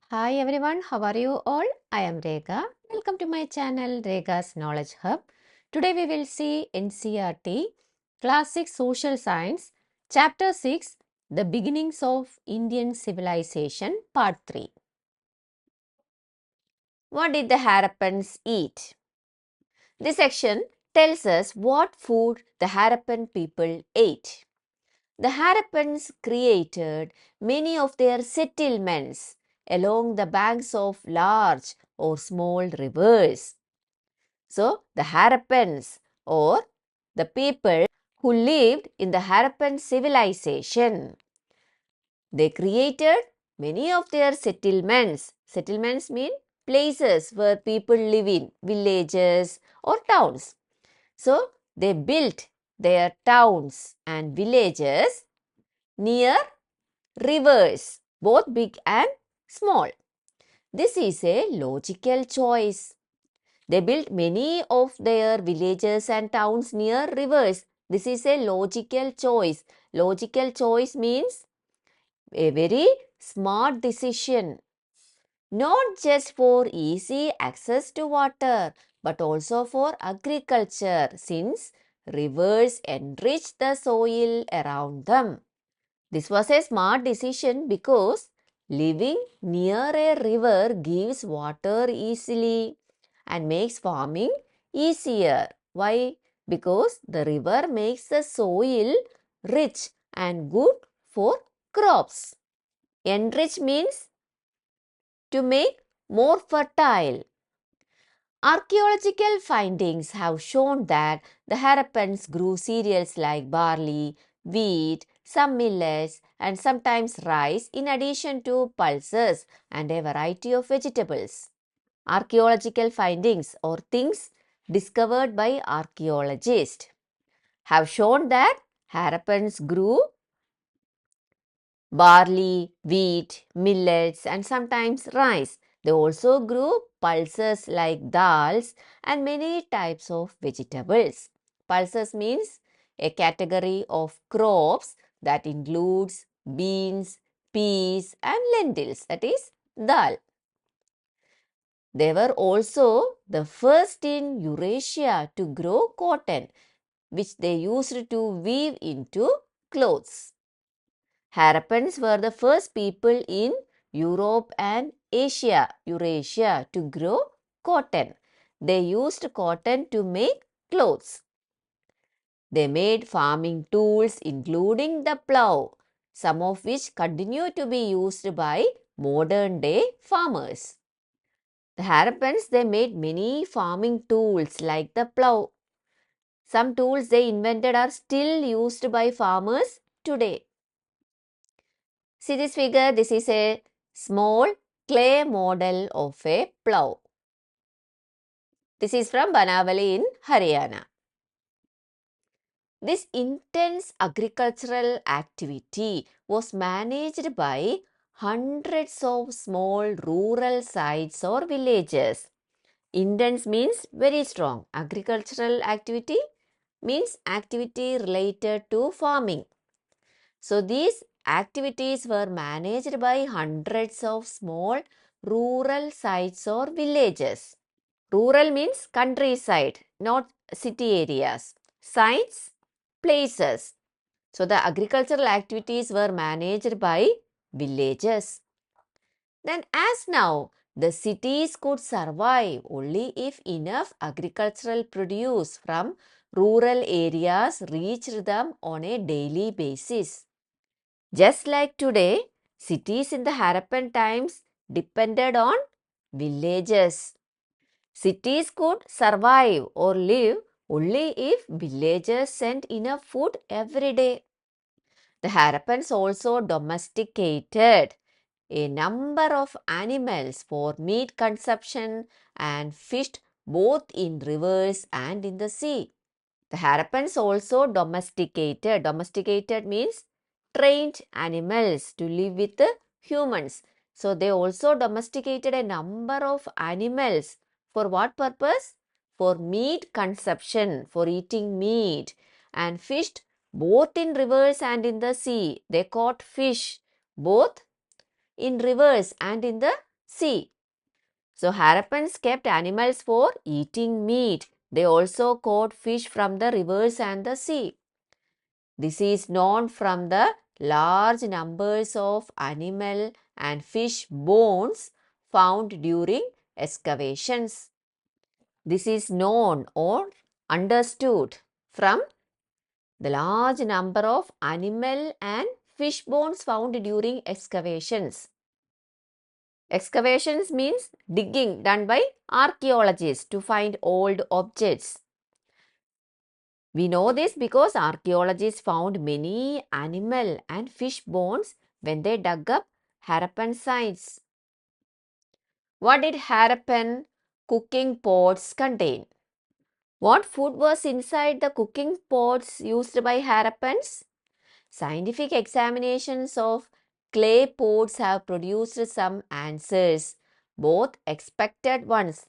Hi everyone, how are you all? I am Rekha. Welcome to my channel Rekha's Knowledge Hub. Today we will see NCERT Class 6 Social Science, Chapter 6, The Beginnings of Indian Civilization, Part 3. What did the Harappans eat? This section tells us what food the Harappan people ate. The Harappans created many of their settlements along the banks of large or small rivers. So, the Harappans or the people who lived in the Harappan civilization, they created many of their settlements. Settlements mean places where people live in, villages or towns. So, they built their towns and villages near rivers, both big and small. This is a logical choice. They built many of their villages and towns near rivers. This is a logical choice. Logical choice means a very smart decision. Not just for easy access to water, but also for agriculture, since rivers enrich the soil around them. This was a smart decision because living near a river gives water easily and makes farming easier. Why? Because the river makes the soil rich and good for crops. Enrich means to make more fertile. Archaeological findings have shown that the Harappans grew cereals like barley, wheat, some millets, and sometimes rice in addition to pulses and a variety of vegetables. Archaeological findings or things discovered by archaeologists have shown that Harappans grew barley, wheat, millets, and sometimes rice. They also grew pulses like dals and many types of vegetables. Pulses means a category of crops that includes beans, peas, and lentils, that is dal. They were also the first in Eurasia to grow cotton, which they used to weave into clothes. Harappans were the first people in Europe and Eurasia to grow cotton. They used cotton to make clothes. They made farming tools including the plow, some of which continue to be used by modern day farmers. The Harappans, they made many farming tools like the plow. Some tools they invented are still used by farmers today. See this figure, this is a small clay model of a plough. This is from Banavali in Haryana. This intense agricultural activity was managed by hundreds of small rural sites or villages. Intense means very strong. Agricultural activity means activity related to farming. So these activities were managed by hundreds of small rural sites or villages. Rural means countryside, not city areas. Sites, places. So the agricultural activities were managed by villages. Then as now, the cities could survive only if enough agricultural produce from rural areas reached them on a daily basis. Just like today, cities in the Harappan times depended on villages. Cities could survive or live only if villages sent enough food every day. The Harappans also domesticated a number of animals for meat consumption and fished both in rivers and in the sea. The Harappans also domesticated means trained animals to live with humans. So they also domesticated a number of animals. For what purpose? For meat consumption, for eating meat, and fished both in rivers and in the sea. They caught fish both in rivers and in the sea. So Harappans kept animals for eating meat. They also caught fish from the rivers and the sea. This is known from the large numbers of animal and fish bones found during excavations. This is known or understood from the large number of animal and fish bones found during excavations. Excavations means digging done by archaeologists to find old objects. We know this because archaeologists found many animal and fish bones when they dug up Harappan sites. What did Harappan cooking pots contain? What food was inside the cooking pots used by Harappans? Scientific examinations of clay pots have produced some answers, both expected ones,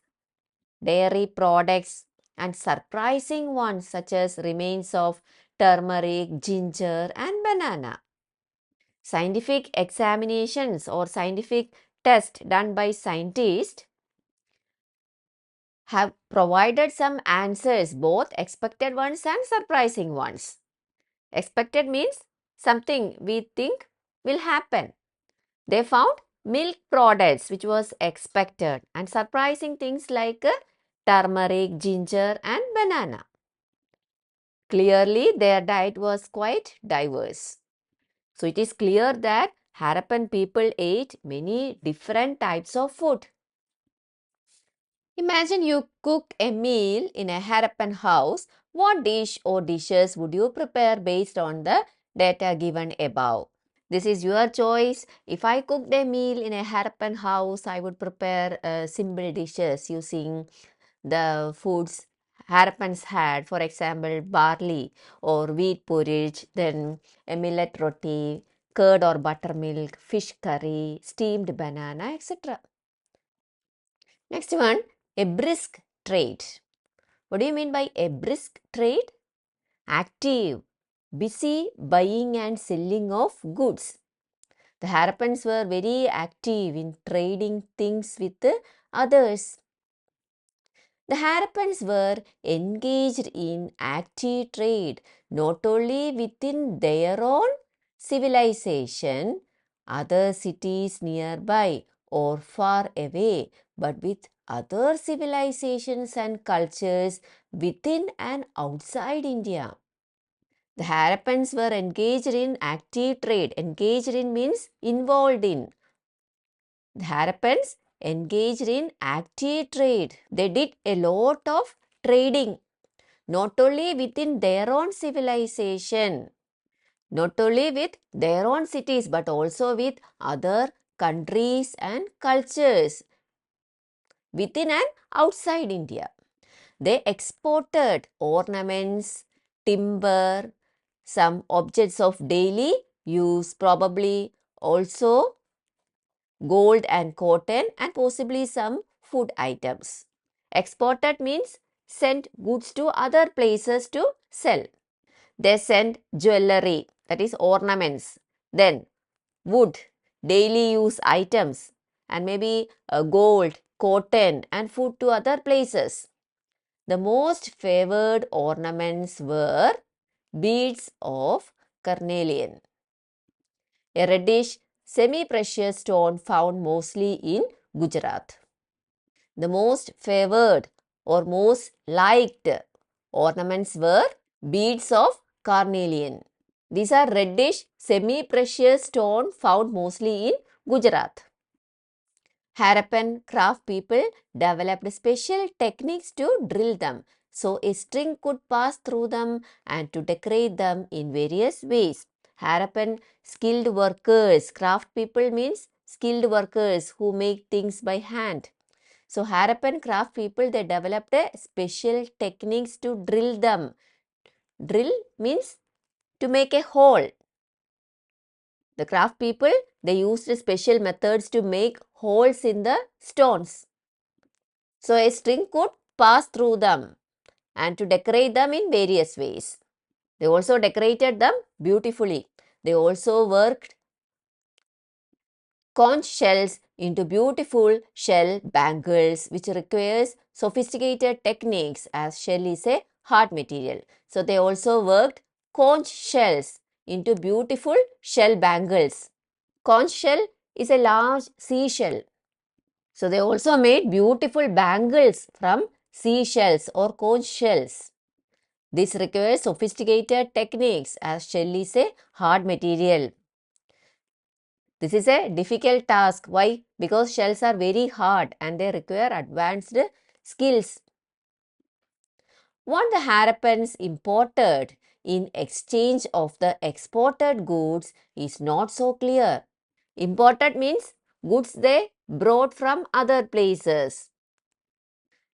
dairy products, and surprising ones such as remains of turmeric, ginger, and banana. Scientific examinations or scientific tests done by scientists have provided some answers, both expected ones and surprising ones. Expected means something we think will happen. They found milk products which was expected and surprising things like turmeric, ginger and banana. Clearly their diet was quite diverse. So it is clear that Harappan people ate many different types of food. Imagine you cook a meal in a Harappan house. What dish or dishes would you prepare based on the data given above? This is your choice. If I cooked a meal in a Harappan house, I would prepare simple dishes using the foods Harappans had, for example, barley or wheat porridge, then a millet roti, curd or buttermilk, fish curry, steamed banana, etc. Next one, a brisk trade. What do you mean by a brisk trade? Active, busy buying and selling of goods. The Harappans were very active in trading things with others. The Harappans were engaged in active trade not only within their own civilization, other cities nearby or far away, but with other civilizations and cultures within and outside India. The Harappans were engaged in active trade. Engaged in means involved in. The Harappans engaged in active trade. They did a lot of trading, not only within their own civilization, not only with their own cities, but also with other countries and cultures within and outside India. They exported ornaments, timber, some objects of daily use, probably also gold and cotton, and possibly some food items. Exported means sent goods to other places to sell. They sent jewelry, that is ornaments, then wood, daily use items, and maybe gold, cotton, and food to other places. The most favored ornaments were beads of carnelian, a reddish semi-precious stone found mostly in Gujarat. The most favored or most liked ornaments were beads of carnelian. These are reddish semi-precious stone found mostly in Gujarat. Harappan craft people developed special techniques to drill them so a string could pass through them and to decorate them in various ways. Harappan skilled workers, craft people means skilled workers who make things by hand. So Harappan craft people, they developed a special techniques to drill them. Drill means to make a hole. The craft people, they used special methods to make holes in the stones. So a string could pass through them and to decorate them in various ways. They also decorated them beautifully. They also worked conch shells into beautiful shell bangles, which requires sophisticated techniques as shell is a hard material. So they also worked conch shells into beautiful shell bangles. Conch shell is a large seashell. So they also made beautiful bangles from seashells or conch shells. This requires sophisticated techniques as shell is a hard material. This is a difficult task. Why? Because shells are very hard and they require advanced skills. What the Harappans imported in exchange of the exported goods is not so clear. Imported means goods they brought from other places.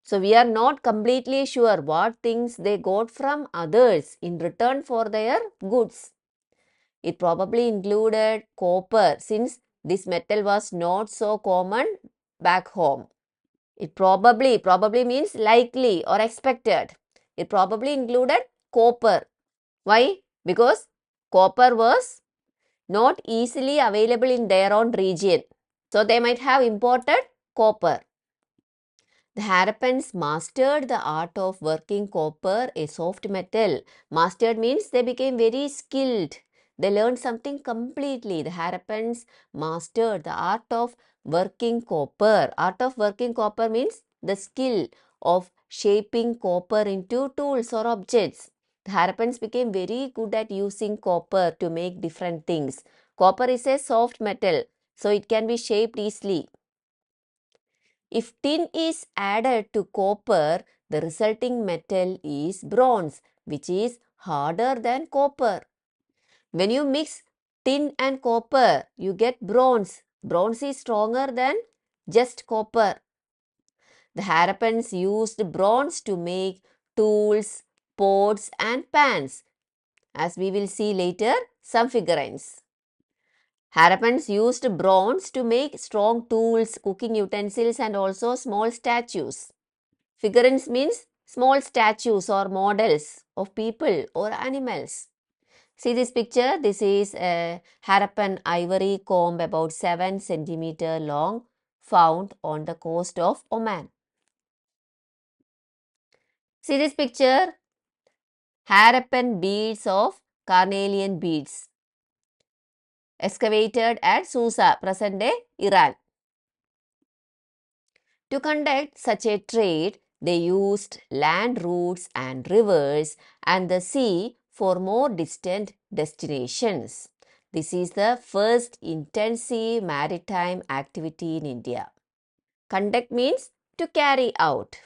So we are not completely sure what things they got from others in return for their goods. It probably included copper since this metal was not so common back home. It probably means likely or expected. It probably included copper. Why? Because copper was not easily available in their own region. So they might have imported copper. The Harappans mastered the art of working copper, a soft metal. Mastered means they became very skilled. They learned something completely. The Harappans mastered the art of working copper. Art of working copper means the skill of shaping copper into tools or objects. The Harappans became very good at using copper to make different things. Copper is a soft metal, so it can be shaped easily. If tin is added to copper, the resulting metal is bronze, which is harder than copper. When you mix tin and copper, you get bronze. Bronze is stronger than just copper. The Harappans used bronze to make tools, pots and pans. As we will see later, some figurines. Harappans used bronze to make strong tools, cooking utensils and also small statues. Figurines means small statues or models of people or animals. See this picture. This is a Harappan ivory comb about 7 centimeter long found on the coast of Oman. See this picture. Harappan beads of carnelian beads excavated at Susa, present day Iran. To conduct such a trade, they used land routes and rivers and the sea for more distant destinations. This is the first intensive maritime activity in India. Conduct means to carry out.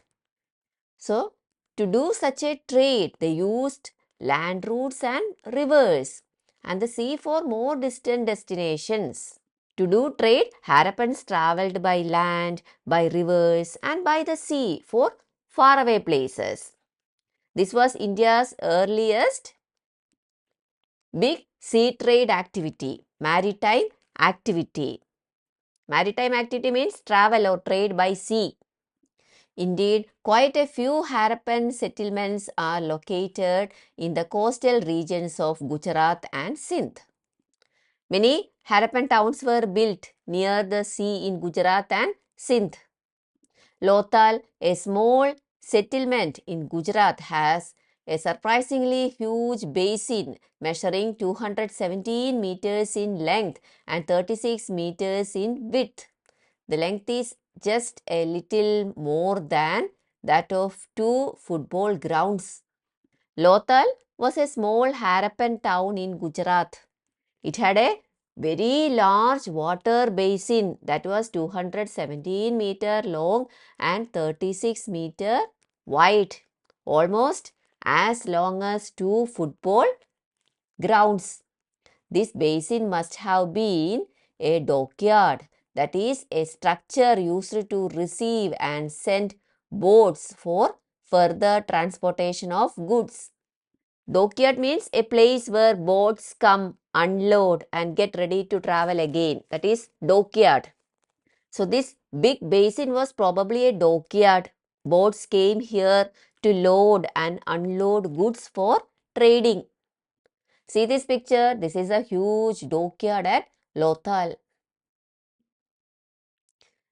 So, to do such a trade, they used land routes and rivers and the sea for more distant destinations. To do trade, Harappans travelled by land, by rivers and by the sea for faraway places. This was India's earliest big sea trade activity, maritime activity. Maritime activity means travel or trade by sea. Indeed, quite a few Harappan settlements are located in the coastal regions of Gujarat and Sindh. Many Harappan towns were built near the sea in Gujarat and Sindh. Lothal, a small settlement in Gujarat, has a surprisingly huge basin measuring 217 meters in length and 36 meters in width. The length is just a little more than that of 2 football grounds. Lothal was a small Harappan town in Gujarat. It had a very large water basin that was 217 meter long and 36 meter wide, almost as long as 2 football grounds. This basin must have been a dockyard, that is a structure used to receive and send boats for further transportation of goods. Dockyard means a place where boats come, unload and get ready to travel again. That is dockyard. So this big basin was probably a dockyard. Boats came here to load and unload goods for trading. See this picture. This is a huge dockyard at Lothal.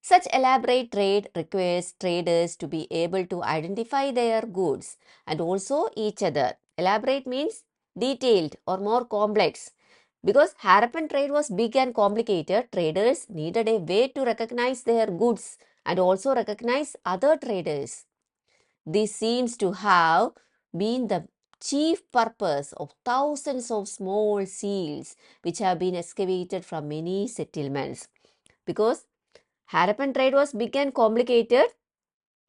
Such elaborate trade requires traders to be able to identify their goods and also each other. Elaborate means detailed or more complex. Because Harappan trade was big and complicated, traders needed a way to recognize their goods and also recognize other traders. This seems to have been the chief purpose of thousands of small seals which have been excavated from many settlements. Because Harappan trade was big and complicated,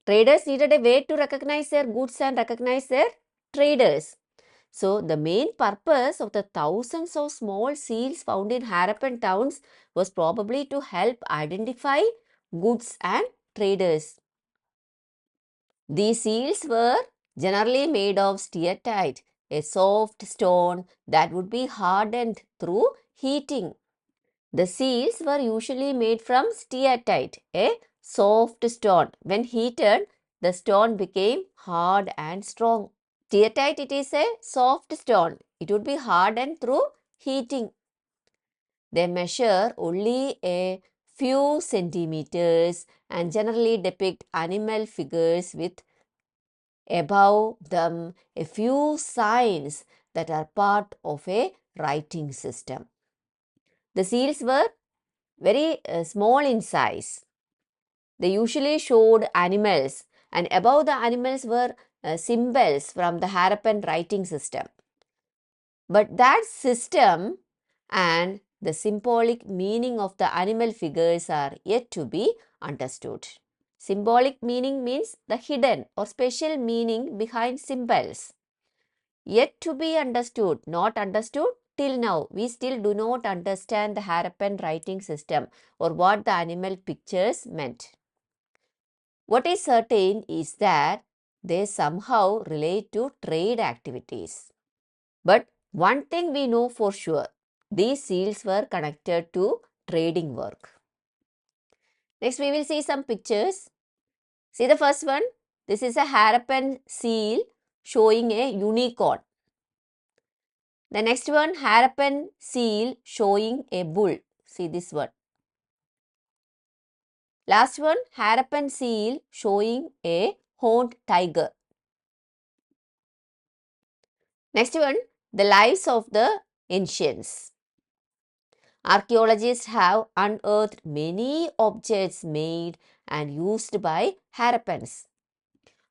traders needed a way to recognize their goods and recognize their traders. So, the main purpose of the thousands of small seals found in Harappan towns was probably to help identify goods and traders. These seals were generally made of steatite, a soft stone that would be hardened through heating. The seals were usually made from steatite, a soft stone. When heated, the stone became hard and strong. Steatite, it is a soft stone. It would be hardened through heating. They measure only a few centimeters and generally depict animal figures with above them a few signs that are part of a writing system. The seals were very small in size. They usually showed animals, and above the animals were symbols from the Harappan writing system. But that system and the symbolic meaning of the animal figures are yet to be understood. Symbolic meaning means the hidden or special meaning behind symbols. Yet to be understood, not understood till now. We still do not understand the Harappan writing system or what the animal pictures meant. What is certain is that they somehow relate to trade activities. But one thing we know for sure, these seals were connected to trading work. Next, we will see some pictures. See the first one. This is a Harappan seal showing a unicorn. The next one, Harappan seal showing a bull. See this one. Last one, Harappan seal showing a horned tiger. Next one, the lives of the ancients. Archaeologists have unearthed many objects made and used by Harappans.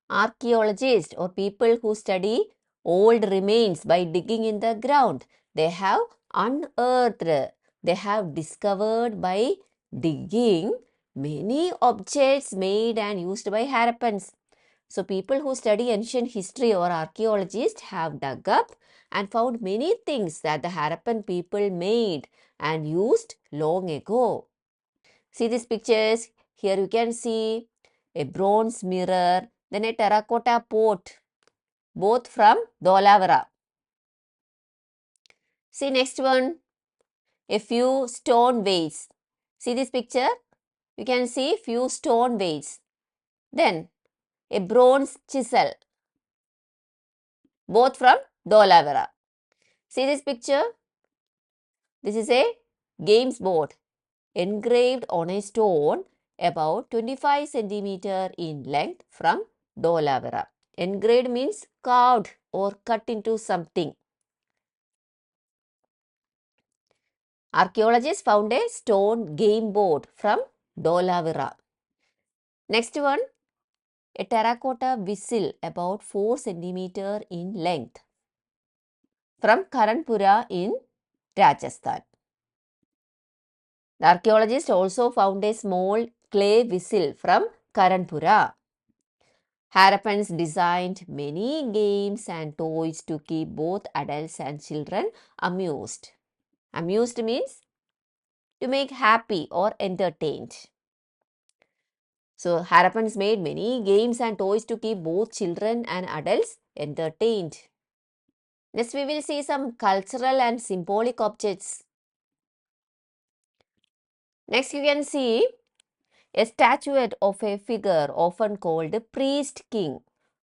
Archaeologists or people who study old remains by digging in the ground, they have unearthed, they have discovered by digging many objects made and used by Harappans. So people who study ancient history or archaeologists have dug up and found many things that the Harappan people made and used long ago. See these pictures. Here you can see a bronze mirror, then a terracotta pot, both from Dholavara. See next one, a few stone weights. See this picture? You can see few stone weights. Then a bronze chisel, both from Dholavara. See this picture? This is a games board engraved on a stone about 25 centimeter in length from Dholavara. Engraved means carved or cut into something. Archaeologists found a stone game board from Dholavara. Next one, a terracotta whistle about 4 centimeter in length from Karanpura in Rajasthan. The archaeologists also found a small clay whistle from Karanpura. Harappans designed many games and toys to keep both adults and children amused. Amused means to make happy or entertained. So, Harappans made many games and toys to keep both children and adults entertained. Next, we will see some cultural and symbolic objects. Next, you can see a statuette of a figure often called a priest king,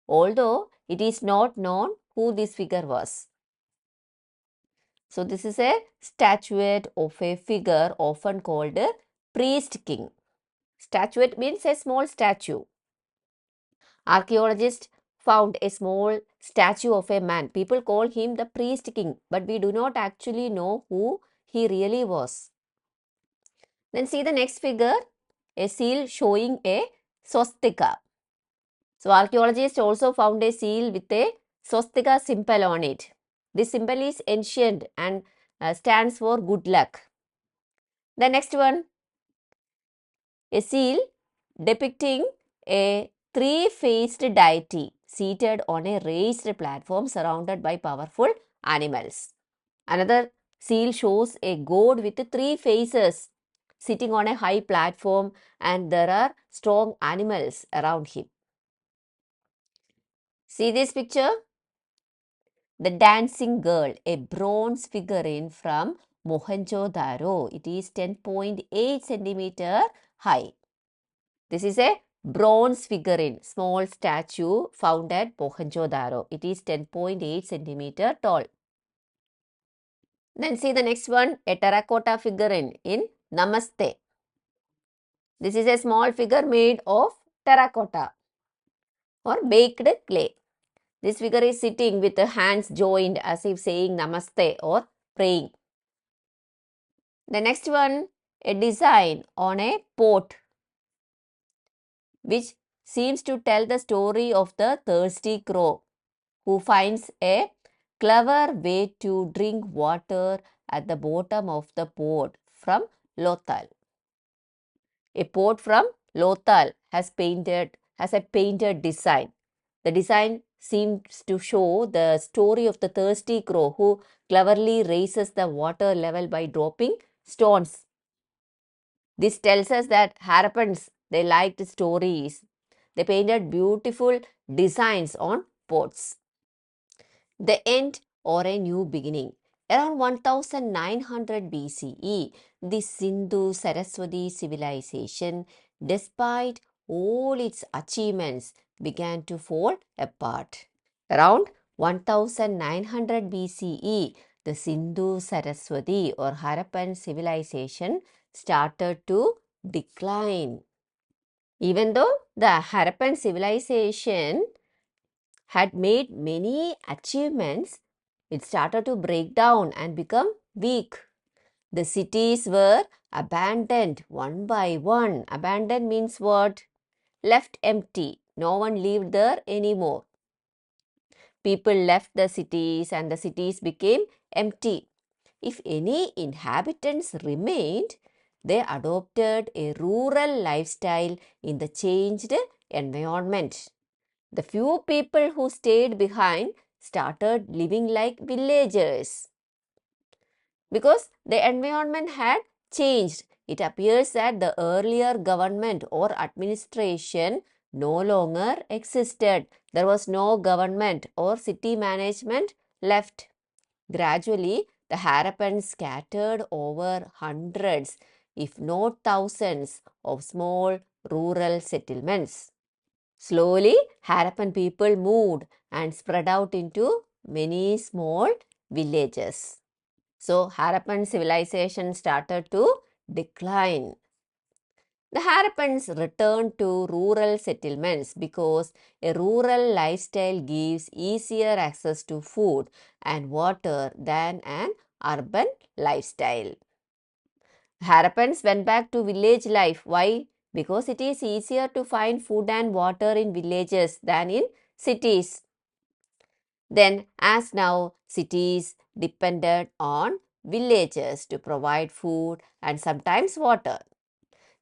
although it is not known who this figure was. So, this is a statuette of a figure often called a priest king. Statuette means a small statue. Archaeologists found a small statue of a man. People call him the priest king, but we do not actually know who he really was. Then see the next figure, a seal showing a swastika. So archaeologists also found a seal with a swastika symbol on it. This symbol is ancient and stands for good luck. The next one, a seal depicting a three-faced deity seated on a raised platform surrounded by powerful animals. Another seal shows a god with three faces sitting on a high platform, and there are strong animals around him. See this picture? The dancing girl, a bronze figurine from Mohenjo-daro. It is 10.8 centimeter high. This is a bronze figurine, small statue found at Mohenjo-daro. It is 10.8 centimeter tall. Then see the next one, a terracotta figurine in Namaste. This is a small figure made of terracotta or baked clay. This figure is sitting with the hands joined as if saying Namaste or praying. The next one, a design on a pot which seems to tell the story of the thirsty crow who finds a clever way to drink water at the bottom of the pot from Lothal. A pot from Lothal has a painted design. The design seems to show the story of the thirsty crow who cleverly raises the water level by dropping stones. This tells us that Harappans, they liked stories. They painted beautiful designs on pots. The end or a new beginning. Around 1900 BCE, the Sindhu-Saraswati civilization, despite all its achievements, began to fall apart. Around 1900 BCE, the Sindhu-Saraswati or Harappan civilization started to decline. Even though the Harappan civilization had made many achievements, it started to break down and become weak. The cities were abandoned one by one. Abandoned means what? Left empty. No one lived there anymore. People left the cities and the cities became empty. If any inhabitants remained, they adopted a rural lifestyle in the changed environment. The few people who stayed behind started living like villagers. Because the environment had changed, it appears that the earlier government or administration no longer existed. There was no government or city management left. Gradually, the Harappans scattered over hundreds, if not thousands, of small rural settlements. Slowly, Harappan people moved and spread out into many small villages. So, Harappan civilization started to decline. The Harappans returned to rural settlements because a rural lifestyle gives easier access to food and water than an urban lifestyle. Harappans went back to village life. Why? Because it is easier to find food and water in villages than in cities. Then, as now, cities depended on villages to provide food and sometimes water.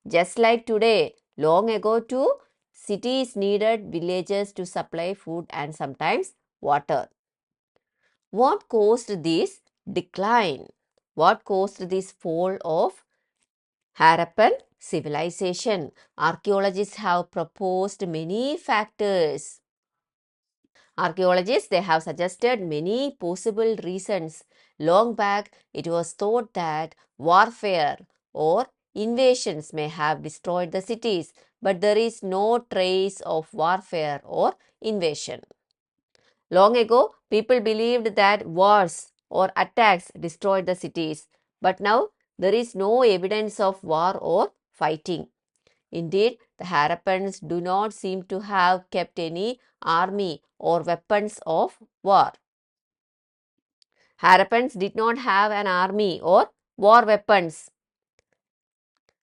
Just like today, long ago too, cities needed villages to supply food and sometimes water. What caused this decline? What caused this fall of Harappan civilization? Archaeologists have proposed many factors. Archaeologists, they have suggested many possible reasons. Long back, it was thought that warfare or invasions may have destroyed the cities, but there is no trace of warfare or invasion. Long ago, people believed that wars or attacks destroyed the cities, but now there is no evidence of war or fighting. Indeed, the Harappans do not seem to have kept any army or weapons of war. Harappans did not have an army or war weapons.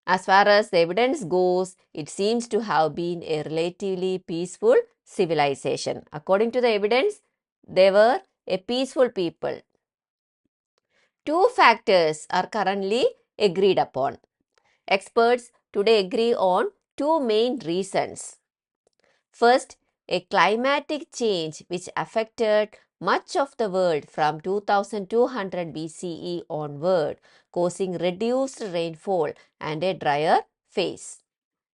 As far as the evidence goes, it seems to have been a relatively peaceful civilization. According to the evidence, they were a peaceful people. Two factors are currently agreed upon. Experts today agree on two main reasons. First, a climatic change which affected much of the world from 2200 BCE onward, causing reduced rainfall and a drier phase.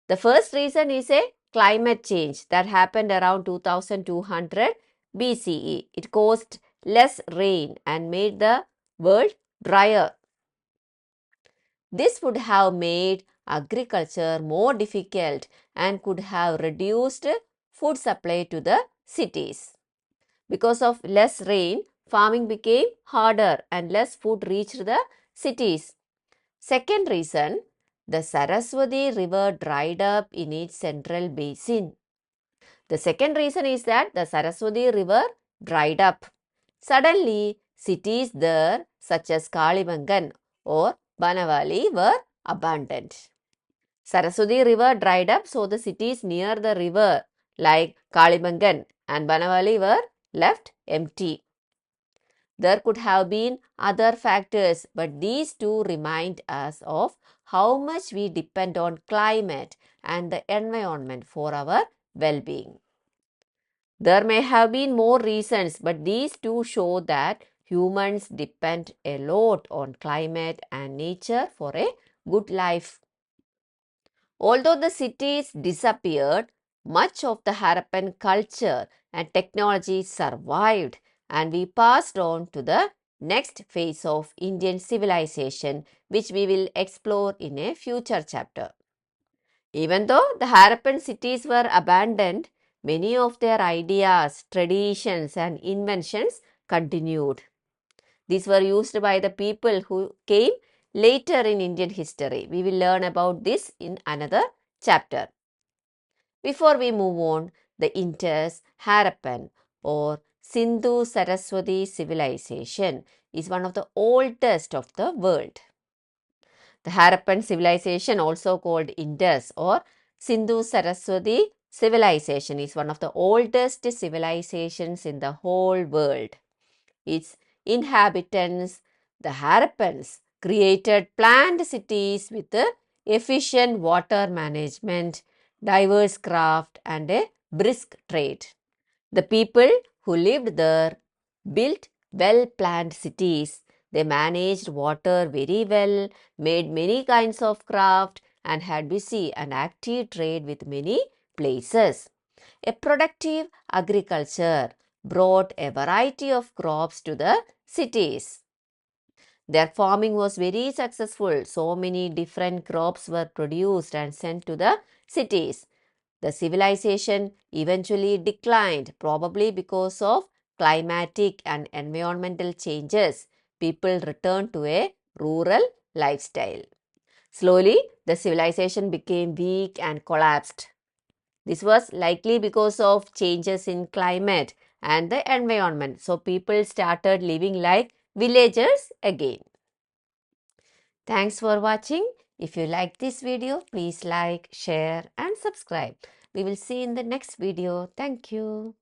The first reason is a climate change that happened around 2200 BCE. It caused less rain and made the world drier. This would have made agriculture more difficult and could have reduced food supply to the cities. Because of less rain, farming became harder and less food reached the cities. Second reason, the Saraswati river dried up in its central basin. The second reason is that the Saraswati river dried up. Suddenly, cities there such as Kalibangan or Banavali were abandoned. Saraswati river dried up, so the cities near the river like Kalibangan and Banavali were left empty. There could have been other factors, but these two remind us of how much we depend on climate and the environment for our well-being. There may have been more reasons, but these two show that humans depend a lot on climate and nature for a good life. Although the cities disappeared, much of the Harappan culture and technology survived, and we passed on to the next phase of Indian civilization, which we will explore in a future chapter. Even though the Harappan cities were abandoned, many of their ideas, traditions, and inventions continued. These were used by the people who came later in Indian history. We will learn about this in another chapter. Before we move on, the Indus, Harappan or Sindhu Saraswati civilization is one of the oldest of the world. The Harappan civilization, also called Indus or Sindhu Saraswati civilization, is one of the oldest civilizations in the whole world. Its inhabitants, the Harappans, created planned cities with efficient water management, diverse craft, and a brisk trade. The people who lived there built well-planned cities. They managed water very well, made many kinds of craft, and had busy and active trade with many places. A productive agriculture brought a variety of crops to the cities. Their farming was very successful. So many different crops were produced and sent to the cities. The civilization eventually declined, probably because of climatic and environmental changes. People returned to a rural lifestyle. Slowly, the civilization became weak and collapsed. This was likely because of changes in climate and the environment. So people started living like villagers again. Thanks for watching. If you like this video, please like, share and subscribe. We will see in the next video. Thank you.